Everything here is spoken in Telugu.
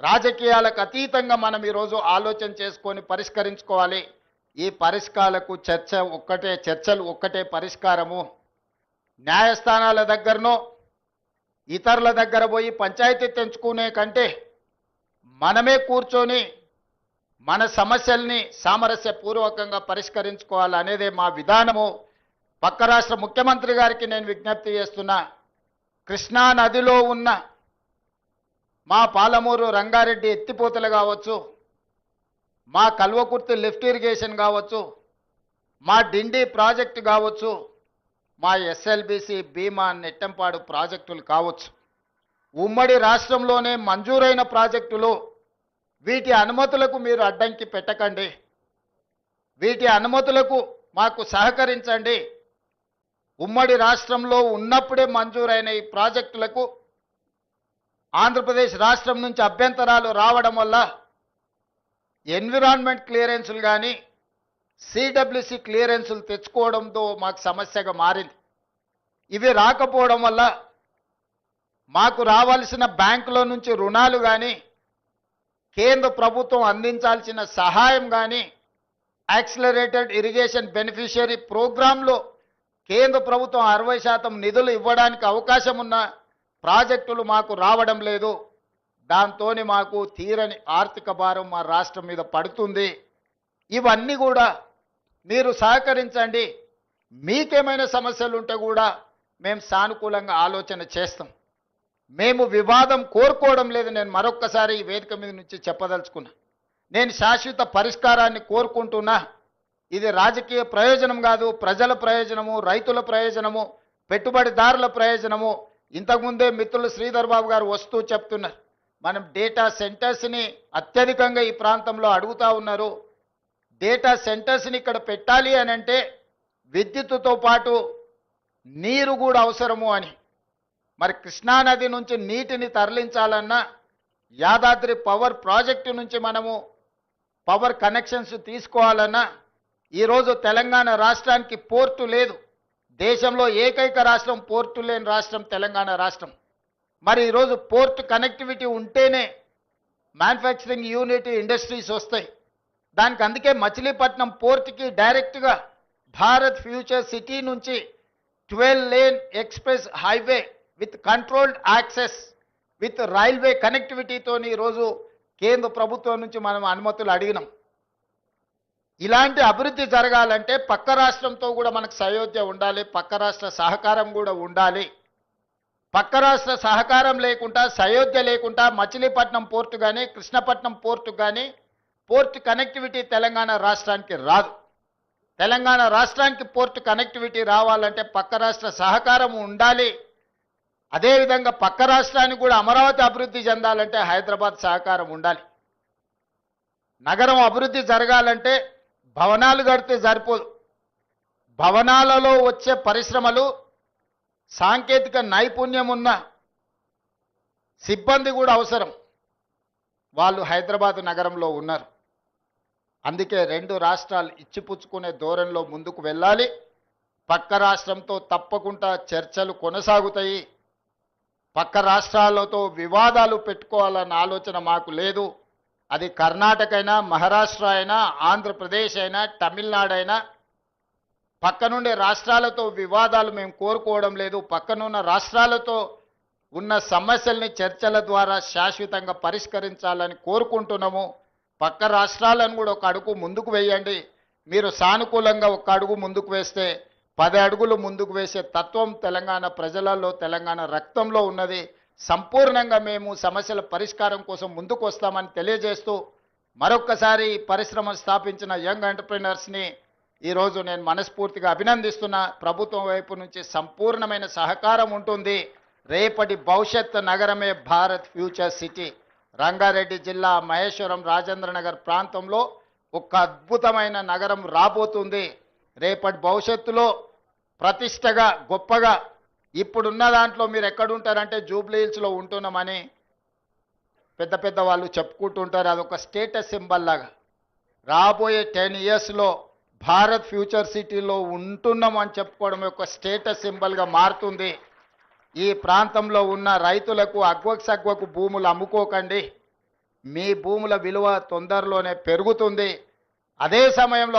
రాజకీయాలకు అతీతంగా మనం ఈరోజు ఆలోచన చేసుకొని పరిష్కరించుకోవాలి. ఈ పరిష్కారాలకు చర్చలు ఒక్కటే పరిష్కారము. న్యాయస్థానాల దగ్గరనో ఇతరుల దగ్గర పోయి పంచాయతీ తెంచుకునే కంటే మనమే కూర్చొని మన సమస్యల్ని సామరస్యపూర్వకంగా పరిష్కరించుకోవాలనేదే మా విధానము. పక్క రాష్ట్ర ముఖ్యమంత్రి గారికి నేను విజ్ఞప్తి చేస్తున్నా, కృష్ణా నదిలో ఉన్న మా పాలమూరు రంగారెడ్డి ఎత్తిపోతలు కావచ్చు, మా కల్వకుర్తి లిఫ్ట్ ఇరిగేషన్ కావచ్చు, మా డిండి ప్రాజెక్టు కావచ్చు, మా ఎస్ఎల్బిసి భీమా నెట్టంపాడు ప్రాజెక్టులు కావచ్చు, ఉమ్మడి రాష్ట్రంలోనే మంజూరైన ప్రాజెక్టులు. వీటి అనుమతులకు మీరు అడ్డంకి పెట్టకండి, వీటి అనుమతులకు మాకు సహకరించండి. ఉమ్మడి రాష్ట్రంలో ఉన్నప్పుడే మంజూరైన ఈ ప్రాజెక్టులకు ఆంధ్రప్రదేశ్ రాష్ట్రం నుంచి అభ్యంతరాలు రావడం వల్ల ఎన్విరాన్మెంట్ క్లియరెన్సులు కానీ సిడబ్ల్యూసి క్లియరెన్సులు తెచ్చుకోవడంతో మాకు సమస్యగా మారింది. ఇవి రాకపోవడం వల్ల మాకు రావాల్సిన బ్యాంకుల నుంచి రుణాలు కానీ కేంద్ర ప్రభుత్వం అందించాల్సిన సహాయం కానీ యాక్సిలరేటెడ్ ఇరిగేషన్ బెనిఫిషియరీ ప్రోగ్రాంలో కేంద్ర ప్రభుత్వం 60% నిధులు ఇవ్వడానికి అవకాశం ఉన్న ప్రాజెక్టులు మాకు రావడం లేదు. దాంతో మాకు తీరని ఆర్థిక భారం మా రాష్ట్రం మీద పడుతుంది. ఇవన్నీ కూడా మీరు సహకరించండి. మీకేమైనా సమస్యలు ఉంటే కూడా మేము సానుకూలంగా ఆలోచన చేస్తాం. మేము వివాదం కోరుకోవడం లేదు. నేను మరొక్కసారి ఈ వేదిక మీద నుంచి చెప్పదలుచుకున్నా, నేను శాశ్వత పరిష్కారాన్ని కోరుకుంటున్నా. ఇది రాజకీయ ప్రయోజనం కాదు, ప్రజల ప్రయోజనము, రైతుల ప్రయోజనము, పెట్టుబడిదారుల ప్రయోజనము. ఇంతకుముందే మిత్రులు శ్రీధర్ బాబు గారు వస్తూ చెప్తున్నారు, మనం డేటా సెంటర్స్ని అత్యధికంగా ఈ ప్రాంతంలో అడుగుతూ ఉన్నారు. డేటా సెంటర్స్ని ఇక్కడ పెట్టాలి అని అంటే విద్యుత్తుతో పాటు నీరు కూడా అవసరము అని. మరి కృష్ణానది నుంచి నీటిని తరలించాలన్నా యాదాద్రి పవర్ ప్రాజెక్టు నుంచి మనము పవర్ కనెక్షన్స్ తీసుకోవాలన్నా ఈరోజు తెలంగాణ రాష్ట్రానికి పోర్టు లేదు. దేశంలో ఏకైక రాష్ట్రం పోర్టు లేని రాష్ట్రం తెలంగాణ రాష్ట్రం. మరి ఈరోజు పోర్ట్ కనెక్టివిటీ ఉంటేనే మ్యానుఫ్యాక్చరింగ్ యూనిట్ ఇండస్ట్రీస్ వస్తాయి. దానికి అందుకే మచిలీపట్నం పోర్ట్కి డైరెక్ట్గా భారత్ ఫ్యూచర్ సిటీ నుంచి 12 lane express highway with controlled access with railway కనెక్టివిటీతో ఈరోజు కేంద్ర ప్రభుత్వం నుంచి మనం అనుమతులు అడిగినాం. ఇలాంటి అభివృద్ధి జరగాలంటే పక్క రాష్ట్రంతో కూడా మనకు సయోధ్య ఉండాలి, పక్క రాష్ట్ర సహకారం కూడా ఉండాలి. పక్క రాష్ట్ర సహకారం లేకుండా, సయోధ్య లేకుండా మచిలీపట్నం పోర్టు కానీ కృష్ణపట్నం పోర్టు కానీ పోర్ట్ కనెక్టివిటీ తెలంగాణ రాష్ట్రానికి రాదు. తెలంగాణ రాష్ట్రానికి పోర్ట్ కనెక్టివిటీ రావాలంటే పక్క రాష్ట్ర సహకారం ఉండాలి. అదేవిధంగా పక్క రాష్ట్రానికి కూడా అమరావతి అభివృద్ధి చెందాలంటే హైదరాబాద్ సహకారం ఉండాలి. నగరం అభివృద్ధి జరగాలంటే భవనాలు కడితే సరిపోదు. భవనాలలో వచ్చే పరిశ్రమలు, సాంకేతిక నైపుణ్యం ఉన్న సిబ్బంది కూడా అవసరం. వాళ్ళు హైదరాబాద్ నగరంలో ఉన్నారు. అందుకే రెండు రాష్ట్రాలు ఇచ్చిపుచ్చుకునే ధోరణిలో ముందుకు వెళ్ళాలి. పక్క రాష్ట్రంతో తప్పకుండా చర్చలు కొనసాగుతాయి. పక్క రాష్ట్రాలతో వివాదాలు పెట్టుకోవాలన్న ఆలోచన మాకు లేదు. అది కర్ణాటక అయినా, మహారాష్ట్ర అయినా, ఆంధ్రప్రదేశ్ అయినా, తమిళనాడు అయినా, పక్కనుండే రాష్ట్రాలతో వివాదాలు మేము కోరుకోవడం లేదు. పక్కనున్న రాష్ట్రాలతో ఉన్న సమస్యల్ని చర్చల ద్వారా శాశ్వతంగా పరిష్కరించాలని కోరుకుంటున్నాము. పక్క రాష్ట్రాలను కూడా ఒక అడుగు ముందుకు వేయండి. మీరు సానుకూలంగా ఒక అడుగు ముందుకు వేస్తే 10 అడుగులు ముందుకు వేసే తత్వం తెలంగాణ ప్రజలలో, తెలంగాణ రక్తంలో ఉన్నది. సంపూర్ణంగా మేము సమస్యల పరిష్కారం కోసం ముందుకు వస్తామని తెలియజేస్తూ మరొక్కసారి పరిశ్రమ స్థాపించిన యంగ్ ఎంటర్‌ప్రెన్యూర్స్ని ఈరోజు నేను మనస్ఫూర్తిగా అభినందిస్తున్నా. ప్రభుత్వం వైపు నుంచి సంపూర్ణమైన సహకారం ఉంటుంది. రేపటి భవిష్యత్ నగరమే భారత్ ఫ్యూచర్ సిటీ. రంగారెడ్డి జిల్లా మహేశ్వరం రాజేంద్రనగర్ ప్రాంతంలో ఒక అద్భుతమైన నగరం రాబోతుంది. రేపటి భవిష్యత్తులో ప్రతిష్టగా, గొప్పగా, ఇప్పుడున్న దాంట్లో మీరు ఎక్కడుంటారంటే జూబ్లీ హిల్స్లో ఉంటున్నామని పెద్ద పెద్ద వాళ్ళు చెప్పుకుంటుంటారు. అదొక స్టేటస్ సింబల్ లాగా. రాబోయే 10 ఇయర్స్లో భారత్ ఫ్యూచర్ సిటీలో ఉంటున్నామని చెప్పుకోవడం ఒక స్టేటస్ సింబల్గా మారుతుంది. ఈ ప్రాంతంలో ఉన్న రైతులకు అగ్వకు సగ్వకు భూములు అమ్ముకోకండి. మీ భూముల విలువ తొందరలోనే పెరుగుతుంది. అదే సమయంలో